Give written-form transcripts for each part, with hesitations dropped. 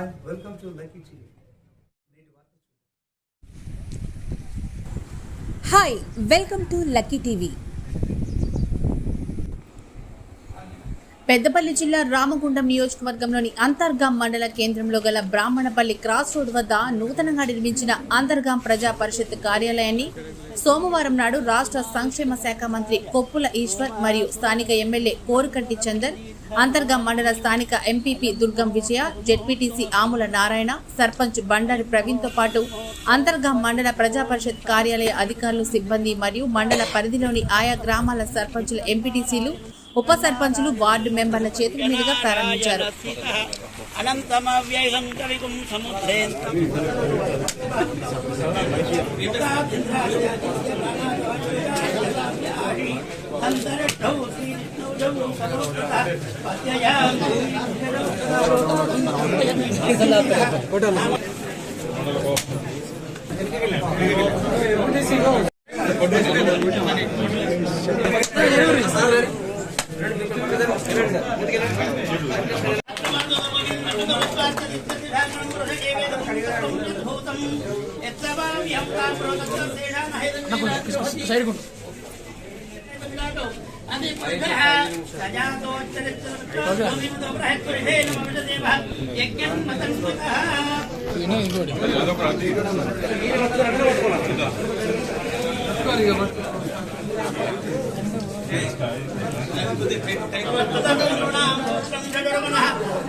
Hi, welcome to Lucky TV. Hi, welcome to Lucky TV. Peddapalli జిల్లా రామగుండం నియోజకవర్గంలోని అంతర్గాం మండల కేంద్రంలో గల బ్రాహ్మణపల్లి క్రాస్ రోడ్ వద్ద నూతనంగా నిర్మించిన అంతర్గాం ప్రజా పరిషత్ కార్యాలయాన్ని సోమవారం నాడు రాష్ట్ర సంక్షేమ శాఖ మంత్రి కొప్పుల ఈశ్వర్ మరియు స్థానిక ఎమ్మెల్యే కోరుకంటి చందర్, అంతర్గాం మండల స్థానిక ఎంపీపీ దుర్గం విజయ, జెడ్పీటీసీ ఆముల నారాయణ, సర్పంచ్ బండారి ప్రవీణ్ తో పాటు అంతర్గాం మండల ప్రజా పరిషత్ కార్యాలయ అధికారులు, సిబ్బంది మరియు మండల పరిధిలోని ఆయా గ్రామాల సర్పంచుల, ఎంపీటీసీలు, ఉప సర్పంచులు, వార్డు మెంబర్ల చేతుల మీదుగా ప్రారంభించారు.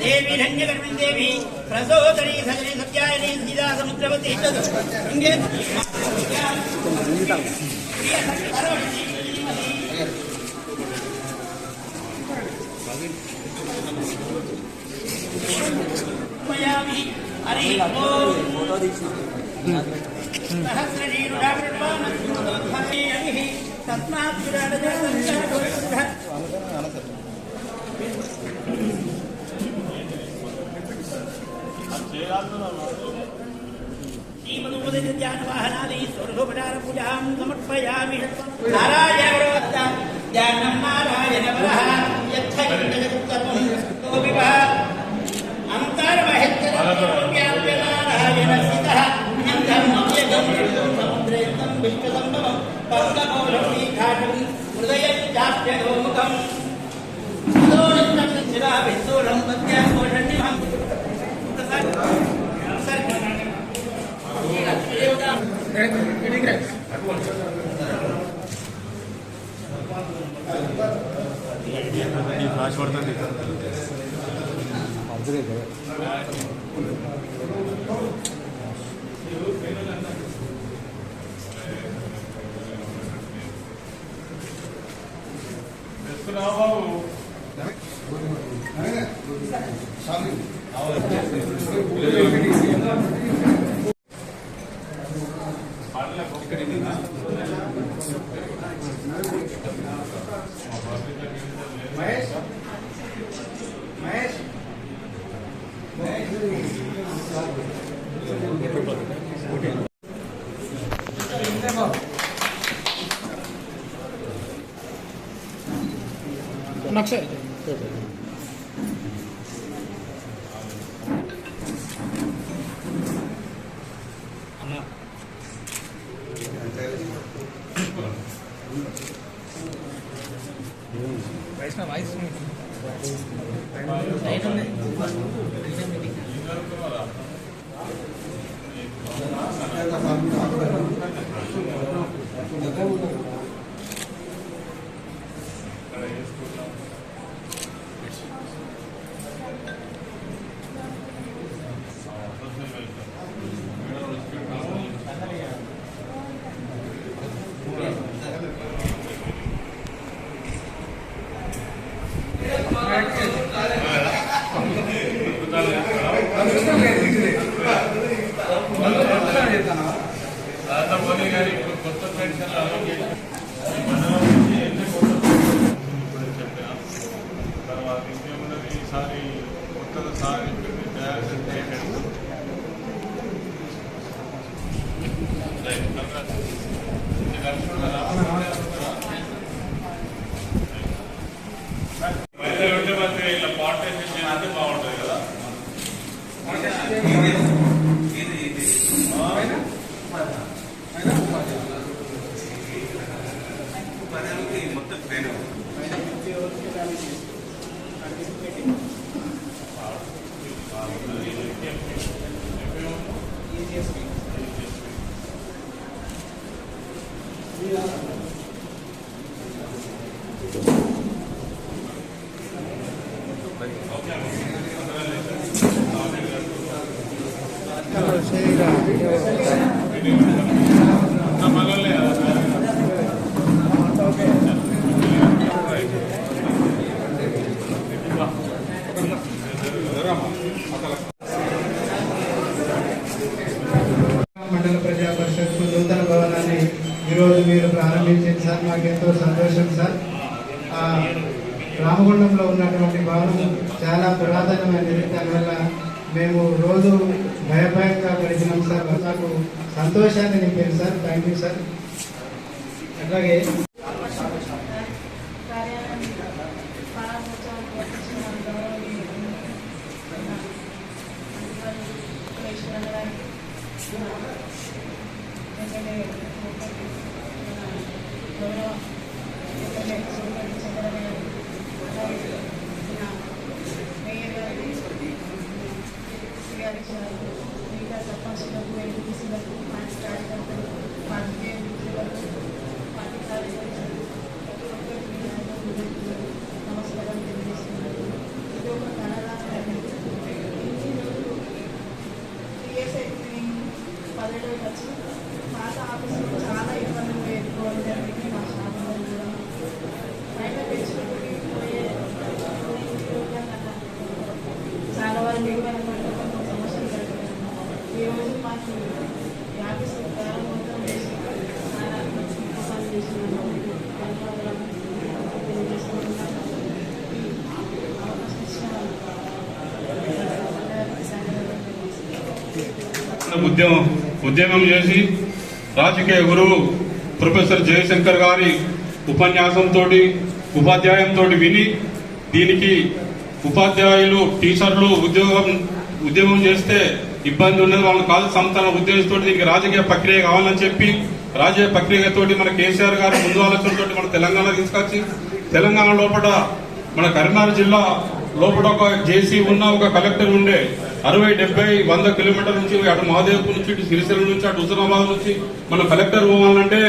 देवी धन्यकर्मिन् देवी प्रसोदरी सजनी सत्यायनी सीता समुद्रवती हरि ज्ञानवाहनादि स्वर्गोपचार पूजां समर्पयामि। नारायणोत्तम ज्ञानं नारायणवरः यच्छैन्दजगत्तमं तोविवा अन्तर्महितव्याप्य नारायणस्थितः अन्धर्मव्यगं समुद्रेन्दं विश्वसम्भवं पद्ममौलमीघाटं हृदयं चाप्यगोमुखम् अदोनितं शिराभिस्तूलं पद्याघोषण्यमम् ఫ్లాష్ పడుతుంది. नक्शा वैष्णव वाइस ఇలా పార్టీ బాగుంటుంది కదా. మండల ప్రజా పరిషత్ నూతన భవనాన్ని ఈరోజు మీరు ప్రారంభించింది సార్, మాకెంతో సంతోషం సార్. రామగుండంలో ఉన్నటువంటి భవనం చాలా పురాతనమైనది, దానివల్ల మేము రోజు భయభయంగా గడిచినాం సార్. నాకు సంతోషాన్ని నింపారు సార్. Thank you sir. అట్లాగే పాత ఆఫీసులో చాలా ఇబ్బందులు ఎదుర్కోవడం జరిగింది. మా షాపులో కూడా బయట తెచ్చుకుంటే చాలా వరకు కొంచెం సమస్యలు జరుగుతాయి. ఈరోజు మాకు ఈ ఆఫీసు ప్రారంభం చేసి చాలా పని చేస్తున్నాము. ఉద్యమం చేసి రాజకీయ గురువు ప్రొఫెసర్ జయశంకర్ గారి ఉపన్యాసంతో ఉపాధ్యాయంతో విని దీనికి ఉపాధ్యాయులు టీచర్లు ఉద్యమం చేస్తే ఇబ్బంది ఉన్నది, వాళ్ళని కాదు సంస్థల ఉద్దేశంతో దీనికి రాజకీయ ప్రక్రియ కావాలని చెప్పి రాజకీయ ప్రక్రియతోటి మన కేసీఆర్ గారు ముందు ఆలోచనతో మన తెలంగాణ తీసుకొచ్చి తెలంగాణ లోపల మన కరీంనగర్ జిల్లా లోపల ఒక జేసీ ఉన్న ఒక కలెక్టర్ ఉండే 60, 70, 100 కిలోమీటర్ల నుంచి అటు మహాదేవ్పూర్ నుంచి ఇటు సిరిసిల్ల నుంచి అటు హుజరాబాద్ నుంచి మనం కలెక్టర్ పోవాలంటే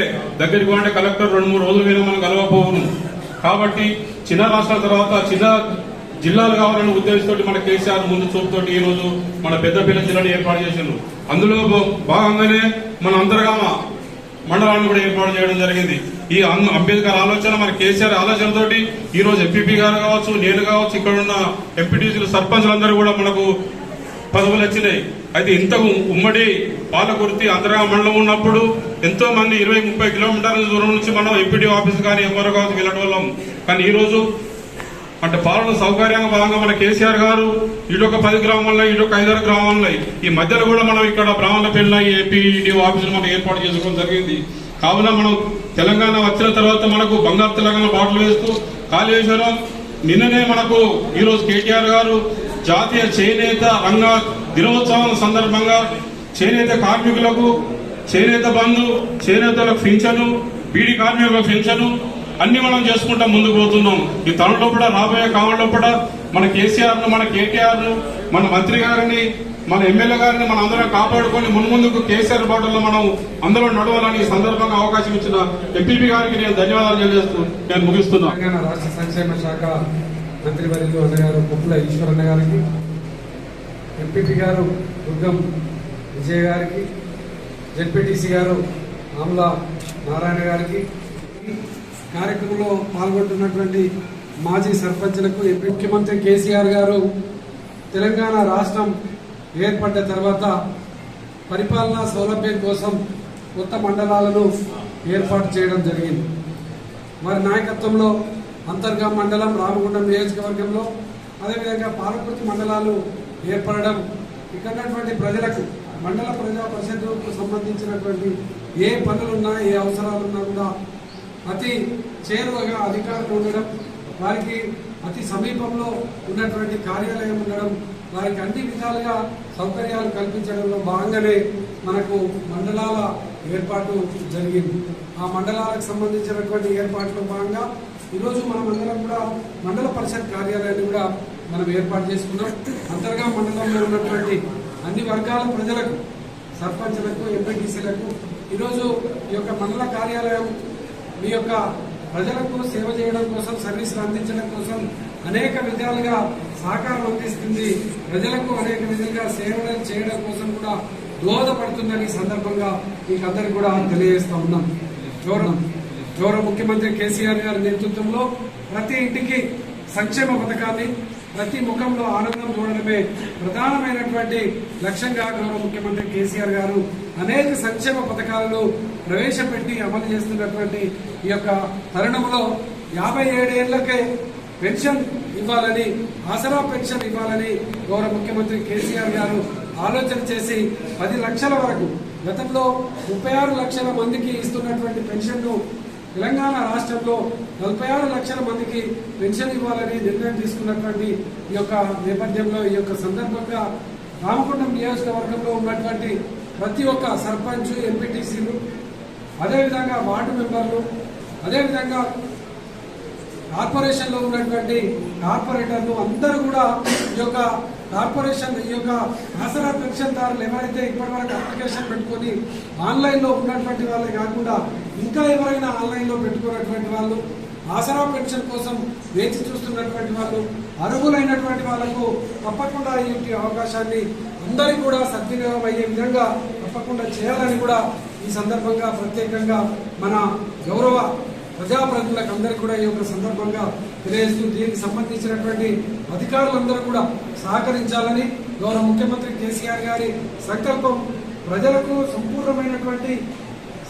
దగ్గరికి పోవాలంటే కలెక్టర్ 2-3 రోజులు మీద మనం కలవకపోవును. కాబట్టి చిన్న రాష్ట్రాల తర్వాత చిన్న జిల్లాలు కావాలనే ఉద్దేశంతో మన కేసీఆర్ ముందు చూపుతోటి ఈ రోజు మన పెద్దపల్లి జిల్లాను ఏర్పాటు చేశారు. అందులో భాగంగానే మన అంతర్గామ మండలాన్ని కూడా ఏర్పాటు చేయడం జరిగింది. ఈ అంబేద్కర్ ఆలోచన మన కేసీఆర్ ఆలోచనతోటి ఈ రోజు ఎంపీపీ గారు కావచ్చు, నేను కావచ్చు, ఇక్కడ ఉన్న ఎంపీటీసీలు సర్పంచ్లందరూ కూడా మనకు పదవులు వచ్చినాయి. అయితే ఇంత ఉమ్మడి పాలకుర్తి అంతర్గామ మండలం ఉన్నప్పుడు ఎంతో మంది 20-30 కిలోమీటర్ల దూరం నుంచి మనం ఎంపీడీ ఆఫీస్ కానీ ఎవరో కావచ్చు వెళ్ళడం వాళ్ళం. కానీ ఈ రోజు అంటే పాలన సౌకర్యంగా భాగంగా మన కేసీఆర్ గారు ఇటొక 10 గ్రామాల్లో ఇటొక 5-6 గ్రామాల్లో ఈ మధ్యలో కూడా మనం ఇక్కడ బ్రాహ్మణపల్లిలో ఏపీడీ ఆఫీసులు మనం ఏర్పాటు చేసుకోవడం జరిగింది. కావున మనం తెలంగాణ వచ్చిన తర్వాత మనకు బంగారు తెలంగాణ బాటలు వేస్తూ కాళేశ్వరం నిన్ననే మనకు ఈరోజు కేటీఆర్ గారు జాతీయ చేనేత రంగ దినోత్సవం సందర్భంగా చేనేత కార్మికులకు చేనేత బంధు, చేనేతలకు పింఛను, బీడీ కార్మికులకు పింఛను అన్ని మనం చేసుకుంటా ముందుకు పోతున్నాం. ఈ తనలో కూడా రాబోయే కాలంలో కూడా మన కేసీఆర్ ను, మన కేటీఆర్ ను, మన మంత్రి గారిని, మన ఎమ్మెల్యే గారిని మనం అందరం కాపాడుకొని ముందుకు కేసీఆర్ బాటల్లో మనం అందరూ నడవాలని ఈ సందర్భంగా అవకాశం ఇచ్చిన ఎంపీపీ గారికి నేను ధన్యవాదాలు తెలియజేస్తూ నేను ముగిస్తున్నాను. తెలంగాణ రాష్ట్ర సంక్షేమ శాఖ మంత్రివర్యులు అన్నగారు పుప్పుల ఈశ్వరన్న గారికి, ఎంపీపీ గారు దుర్గం విజయ్ గారికి, జెడ్పీటీసీ గారు ఆమ్ల నారాయణ గారికి, కార్యక్రమంలో పాల్గొంటున్నటువంటి మాజీ సర్పంచ్లకు, ముఖ్యమంత్రి కేసీఆర్ గారు తెలంగాణ రాష్ట్రం ఏర్పడ్డ తర్వాత పరిపాలనా సౌలభ్యం కోసం కొత్త మండలాలను ఏర్పాటు చేయడం జరిగింది. వారి నాయకత్వంలో అంతర్గామ మండలం, రామగుండం నియోజకవర్గంలో, అదేవిధంగా పాలకుర్తి మండలాలు ఏర్పడడం ఇక్కడ ప్రజలకు మండల ప్రజా పరిషత్కు సంబంధించినటువంటి ఏ పనులున్నా, ఏ అవసరాలున్నా కూడా అతి చేరువగా అధికారులు ఉండడం, వారికి అతి సమీపంలో ఉన్నటువంటి కార్యాలయం ఉండడం, వారికి అన్ని విధాలుగా సౌకర్యాలు కల్పించడంలో భాగంగానే మనకు మండలాల ఏర్పాటు జరిగింది. ఆ మండలాలకు సంబంధించినటువంటి ఏర్పాట్లో భాగంగా ఈరోజు మనం అందరం కూడా మండల పరిషత్ కార్యాలయాన్ని కూడా మనం ఏర్పాటు చేసుకున్నాం. అంతర్గా మండలంలో ఉన్నటువంటి అన్ని వర్గాల ప్రజలకు, సర్పంచ్లకు, ఎంపీటీసీలకు ఈరోజు ఈ యొక్క మండల కార్యాలయం మీ యొక్క ప్రజలకు సేవ చేయడం కోసం, సర్వీసులు అందించడం కోసం అనేక విధాలుగా సహకారం అందిస్తుంది. ప్రజలకు అనేక విధాలుగా సేవలు చేయడం కోసం కూడా దోహదపడుతుందని సందర్భంగా మీకు అందరికి కూడా తెలియజేస్తా ఉన్నాం. గౌరవ ముఖ్యమంత్రి కేసీఆర్ గారి నేతృత్వంలో ప్రతి ఇంటికి సంక్షేమ పథకాన్ని, ప్రతి ముఖంలో ఆనందం చూడడమే ప్రధానమైనటువంటి లక్ష్యంగా గౌరవ ముఖ్యమంత్రి కేసీఆర్ గారు అనేక సంక్షేమ పథకాలను ప్రవేశపెట్టి అమలు చేస్తున్నటువంటి ఈ యొక్క తరుణంలో 57 ఏళ్లకే పెన్షన్ ఇవ్వాలని, ఆసరా పెన్షన్ ఇవ్వాలని గౌరవ ముఖ్యమంత్రి కేసీఆర్ గారు ఆలోచన చేసి 10 లక్షల వరకు, గతంలో 36 లక్షల మందికి ఇస్తున్నటువంటి పెన్షన్ను తెలంగాణ రాష్ట్రంలో 46 లక్షల మందికి పెన్షన్ ఇవ్వాలని నిర్ణయం తీసుకున్నటువంటి ఈ యొక్క నేపథ్యంలో, ఈ యొక్క సందర్భంగా రామగుండం నియోజకవర్గంలో ఉన్నటువంటి ప్రతి ఒక్క సర్పంచ్, ఎంపీటీసీలు, అదేవిధంగా వార్డు మెంబర్లు, అదేవిధంగా కార్పొరేషన్ లో ఉన్నటువంటి కార్పొరేటర్లు అందరూ కూడా ఈ యొక్క కార్పొరేషన్, ఈ యొక్క ఆసరా పెన్షన్ దారులు ఎవరైతే ఇప్పటివరకు అప్లికేషన్ పెట్టుకుని ఆన్లైన్ లో ఉన్నటువంటి వాళ్ళే కాకుండా ఇంకా ఎవరైనా ఆన్లైన్ లో పెట్టుకున్నటువంటి వాళ్ళు, ఆసరా పెన్షన్ కోసం వేచి చూస్తున్నటువంటి వాళ్ళు, అర్హులైనటువంటి వాళ్లకు తప్పకుండా ఈ అవకాశాన్ని అందరికీ కూడా సద్వినియోగం అయ్యే విధంగా తప్పకుండా చేయాలని కూడా ఈ సందర్భంగా ప్రత్యేకంగా మన గౌరవ ప్రజాప్రతినిధులకు అందరికీ కూడా ఈ యొక్క సందర్భంగా తెలియజేస్తూ, దీనికి సంబంధించినటువంటి అధికారులందరూ కూడా సహకరించాలని, గౌరవ ముఖ్యమంత్రి కేసీఆర్ గారి సంకల్పం ప్రజలకు సంపూర్ణమైనటువంటి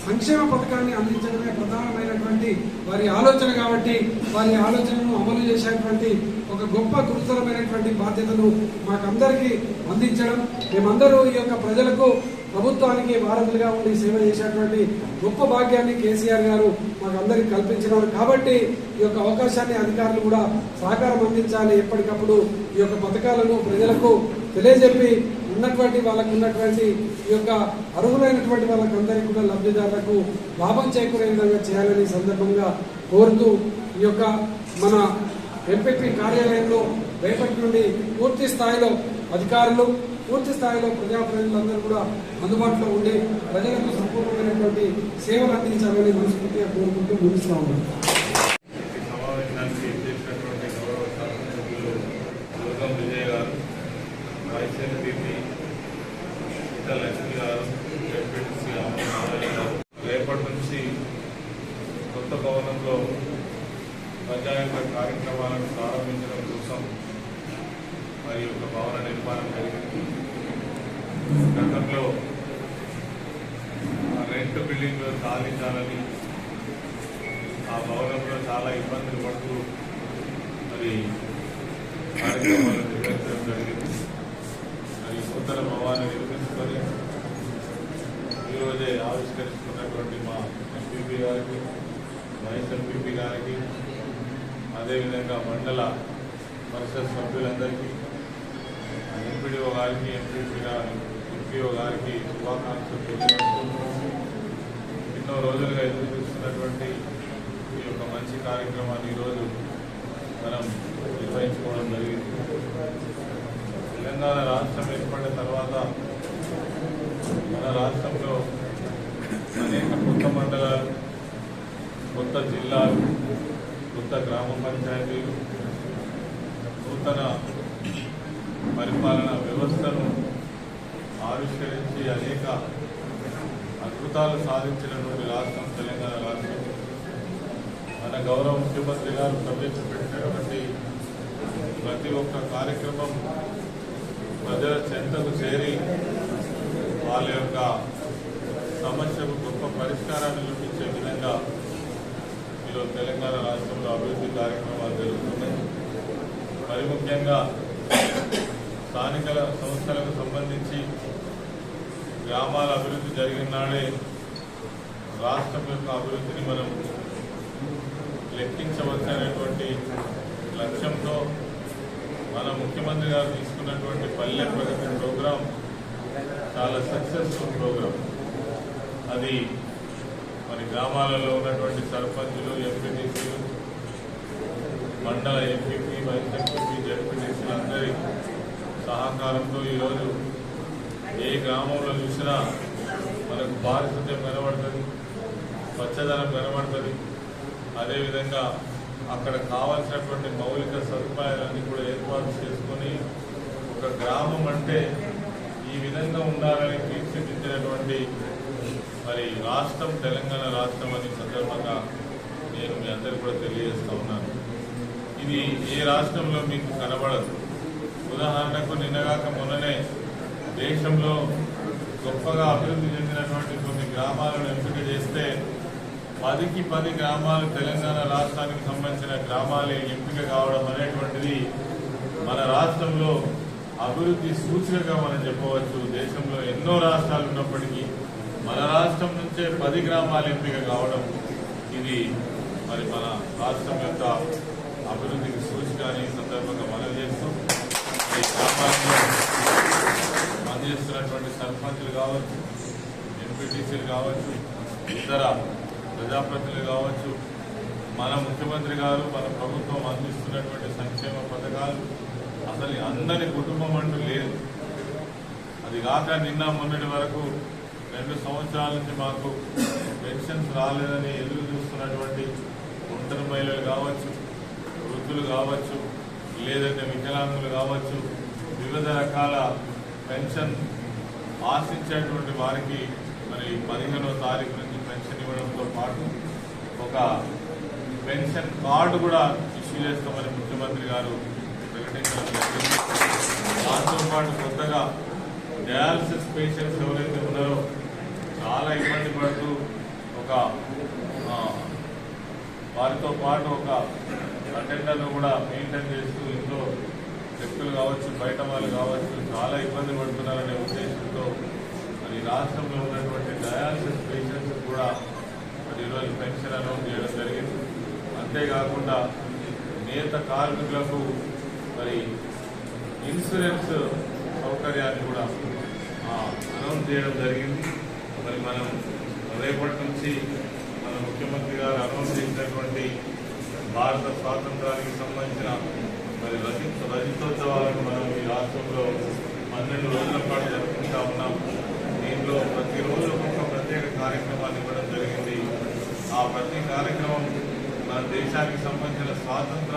సంక్షేమ పథకాన్ని అందించడమే ప్రధానమైనటువంటి వారి ఆలోచన కాబట్టి, వారి ఆలోచనను అమలు చేసేటువంటి ఒక గొప్ప గురుతరమైనటువంటి బాధ్యతను మాకందరికీ అందించడం, మేమందరూ ఈ యొక్క ప్రజలకు, ప్రభుత్వానికి వారధులుగా ఉండి సేవ చేసేటువంటి గొప్ప భాగ్యాన్ని కేసీఆర్ గారు మాకందరికి కల్పించినారు. కాబట్టి ఈ యొక్క అవకాశాన్ని అధికారులు కూడా సహకారం అందించాలి. ఎప్పటికప్పుడు ఈ యొక్క పథకాలను ప్రజలకు తెలియజెప్పి ఉన్నటువంటి వాళ్ళకు ఉన్నటువంటి ఈ యొక్క అర్హులైనటువంటి వాళ్ళకందరికీ కూడా లబ్ధిదారులకు లాభం చేకూరే విధంగా చేయాలని సందర్భంగా కోరుతూ, ఈ యొక్క మన ఎంపీపీ కార్యాలయంలో రేపటి నుండి పూర్తి స్థాయిలో అధికారులు, పూర్తి స్థాయిలో ప్రజాప్రతినిధులందరూ కూడా అందుబాటులో ఉండి ప్రజలకు సంపూర్ణమైనటువంటి సేవలు అందించాలని మనస్ఫూర్తిగా కోరుకుంటూ ముగిస్తూ ఉన్నాం. సమావేశానికి చేసినటువంటి గౌరవ శాసనసభ్యులు దుర్గం విజయ్ గారు, వైఎస్ఆర్ పీపీ లక్ష్మి గారు, జెడ్పీటీసీ గారు, రేపటి నుంచి కొత్త భవనంలో ప్రజాయంత్ర కార్యక్రమాలను ప్రారంభించడం కోసం మరి ఒక భవన నిర్మాణం జరిగింది. గతంలో రెంట్ బిల్డింగ్ సాధించాలని ఆ భవనంలో చాలా ఇబ్బందులు పడుతూ మరి కార్యక్రమాలు నిర్వహించడం జరిగింది. మరి నూతన భవనాన్ని నిర్మించుకొని ఈరోజే ఆవిష్కరిస్తున్నటువంటి మా ఎంపీపీ గారికి, వైఎస్ ఎంపీపీ గారికి, అదేవిధంగా మండల పరిషత్ సభ్యులందరికీ, ఎంపీడీఓ గారికి, ఎంపీఓ గారికి శుభాకాంక్షలు తెలియజేస్తూ, ఎన్నో రోజులుగా ఎదురు చూస్తున్నటువంటి ఈ యొక్క మంచి కార్యక్రమాన్ని ఈరోజు మనం నిర్వహించుకోవడం జరిగింది. తెలంగాణ రాష్ట్రం ఏర్పడిన తర్వాత మన రాష్ట్రంలో అనేక కొత్త మండలాలు, కొత్త జిల్లాలు, కొత్త గ్రామ పంచాయతీలు, నూతన పరిపాలన వ్యవస్థను ఆవిష్కరించి అనేక అద్భుతాలు సాధించినటువంటి రాష్ట్రం తెలంగాణ రాష్ట్రం. మన గౌరవ ముఖ్యమంత్రి గారు ప్రవేశపెట్టినటువంటి ప్రతి ఒక్క కార్యక్రమం ప్రజల చెంతకు చేరి వాళ్ళ యొక్క సమస్యకు గొప్ప పరిష్కారాన్ని చూపించే విధంగా ఈరోజు తెలంగాణ రాష్ట్రంలో అభివృద్ధి కార్యక్రమాలు జరుగుతున్నాయి. మరి ముఖ్యంగా స్థానిక సంస్థలకు సంబంధించి గ్రామాల అభివృద్ధి జరిగిన నాడే రాష్ట్రం యొక్క అభివృద్ధిని మనం లెక్కించవచ్చనేటువంటి లక్ష్యంతో మన ముఖ్యమంత్రి గారు తీసుకున్నటువంటి పల్లె ప్రగతి ప్రోగ్రాం చాలా సక్సెస్ఫుల్ ప్రోగ్రాం. అది మరి గ్రామాలలో ఉన్నటువంటి సర్పంచులు, ఎంపీటీసీలు, మండల ఎంపీపీ వైస్ ఎంపీపీ జడ్పీటీసీలందరి సహకారంతో ఈరోజు ఏ గ్రామంలో చూసినా మనకు పారిశుద్ధ్యం కనబడుతుంది, స్వచ్ఛదనం కనబడుతుంది. అదేవిధంగా అక్కడ కావాల్సినటువంటి మౌలిక సదుపాయాలన్నీ కూడా ఏర్పాటు చేసుకొని ఒక గ్రామం అంటే ఈ విధంగా ఉండాలని తీర్చిదిద్దినటువంటి మరి రాష్ట్రం తెలంగాణ రాష్ట్రం అనే సందర్భంగా నేను మీ అందరికీ కూడా తెలియజేస్తూ ఉన్నాను. ఇది ఏ రాష్ట్రంలో మీకు కనబడదు. ఉదాహరణకు నిన్నగాక మొన్ననే దేశంలో గొప్పగా అభివృద్ధి చెందినటువంటి కొన్ని గ్రామాలను ఎంపిక చేస్తే 10కి 10 గ్రామాలు తెలంగాణ రాష్ట్రానికి సంబంధించిన గ్రామాలే ఎంపిక కావడం అనేటువంటిది మన రాష్ట్రంలో అభివృద్ధి సూచికగా మనం చెప్పవచ్చు. దేశంలో ఎన్నో రాష్ట్రాలు ఉన్నప్పటికీ మన రాష్ట్రం నుంచే 10 గ్రామాలు ఎంపిక కావడం ఇది మరి మన రాష్ట్రం యొక్క అభివృద్ధికి సూచిక అని సందర్భంగా మనవి చేస్తూ ఈ గ్రామాల్లో పనిచేస్తున్నటువంటి సర్పంచులు కావచ్చు, ఎంపీటీసీలు కావచ్చు, ఇతర ప్రజాప్రతినిధులు కావచ్చు, మన ముఖ్యమంత్రి గారు మన ప్రభుత్వం అందిస్తున్నటువంటి సంక్షేమ పథకాలు అసలు అందరి కుటుంబం అంటూ లేదు. అది కాక నిన్న మొన్నటి వరకు 2 సంవత్సరాల నుంచి మాకు పెన్షన్స్ రాలేదని ఎదురు చూస్తున్నటువంటి ఒంటరి మహిళలు కావచ్చు, వృద్ధులు కావచ్చు, లేదంటే వికలాంగులు కావచ్చు, వివిధ రకాల పెన్షన్ ఆశించేటువంటి వారికి మరి 15వ తారీఖు నుంచి పెన్షన్ ఇవ్వడంతో పాటు ఒక పెన్షన్ కార్డు కూడా ఇష్యూ చేస్తామని ముఖ్యమంత్రి గారు ప్రకటించడం జరిగింది. దాంతో పాటు కొత్తగా డయాలసిస్ పేషెంట్స్ ఎవరైతే ఉన్నారో చాలా ఇబ్బంది పడుతూ వారితో పాటు ఒక అటెండర్ను కూడా మెయింటైన్ చేస్తూ ఇంట్లో వ్యక్తులు కావచ్చు, బయట వాళ్ళు కావచ్చు చాలా ఇబ్బంది పడుతున్నారనే ఉద్దేశంతో మరి రాష్ట్రంలో ఉన్నటువంటి డయాలసిస్ పేషెంట్స్ కూడా మరి ఈరోజు పెన్షన్ అనౌన్స్ చేయడం జరిగింది. అంతేకాకుండా నేత కార్మికులకు మరి ఇన్సూరెన్స్ సౌకర్యాన్ని కూడా అనౌన్స్ చేయడం జరిగింది. మరి మనం రేపటి నుంచి మన ముఖ్యమంత్రి గారు అనౌన్స్ చేసినటువంటి భారత స్వాతంత్రానికి సంబంధించిన మరి రజతోత్సవాలను మనం ఈ రాష్ట్రంలో 12 రోజుల పాటు జరుపుకుంటా ఉన్నాం. దీంట్లో ప్రతిరోజు ఒక్కొక్క ప్రత్యేక కార్యక్రమాన్ని ఇవ్వడం జరిగింది. ఆ ప్రతి కార్యక్రమం మన దేశానికి సంబంధించిన స్వాతంత్ర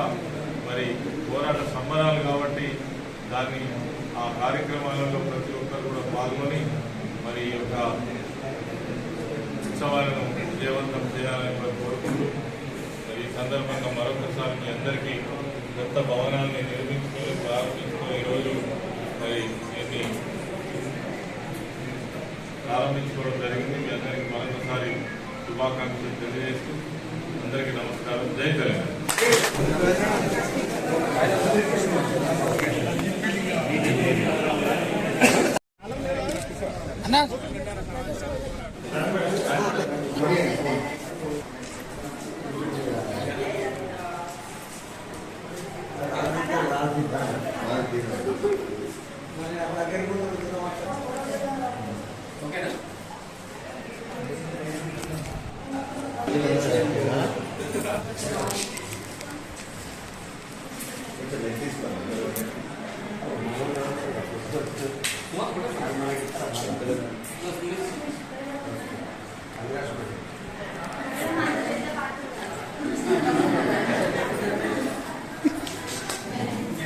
మరి పోరాట సంబరాలు కాబట్టి దాన్ని ఆ కార్యక్రమాలలో ప్రతి ఒక్కరు కూడా పాల్గొని మరి ఈ యొక్క ఉత్సవాలను విజయవంతం చేయాలని కోరుకుంటూ ఈ సందర్భంగా మరొకసారి మీ అందరికీ కొత్త భవనాన్ని నిర్మించుకొని ప్రారంభించుకుని ఈరోజు మరి దీన్ని ప్రారంభించుకోవడం జరిగింది. మీ అందరికీ మరొకసారి శుభాకాంక్షలు తెలియజేస్తూ అందరికీ నమస్కారం. జై తెలంగాణ.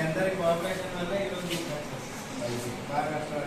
అందరి కోఆపరేషన్ వల్ల ఈరోజు మహారాష్ట్ర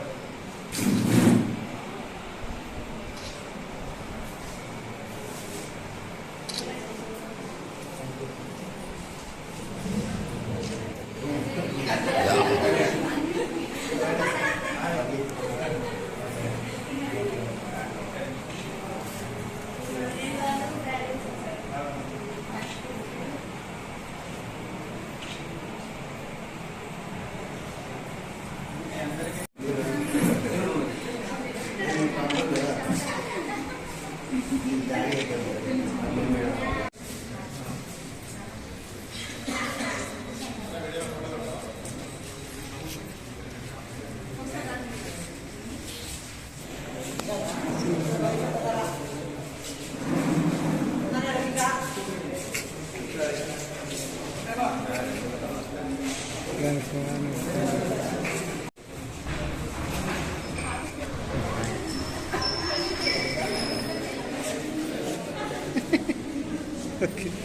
Okay.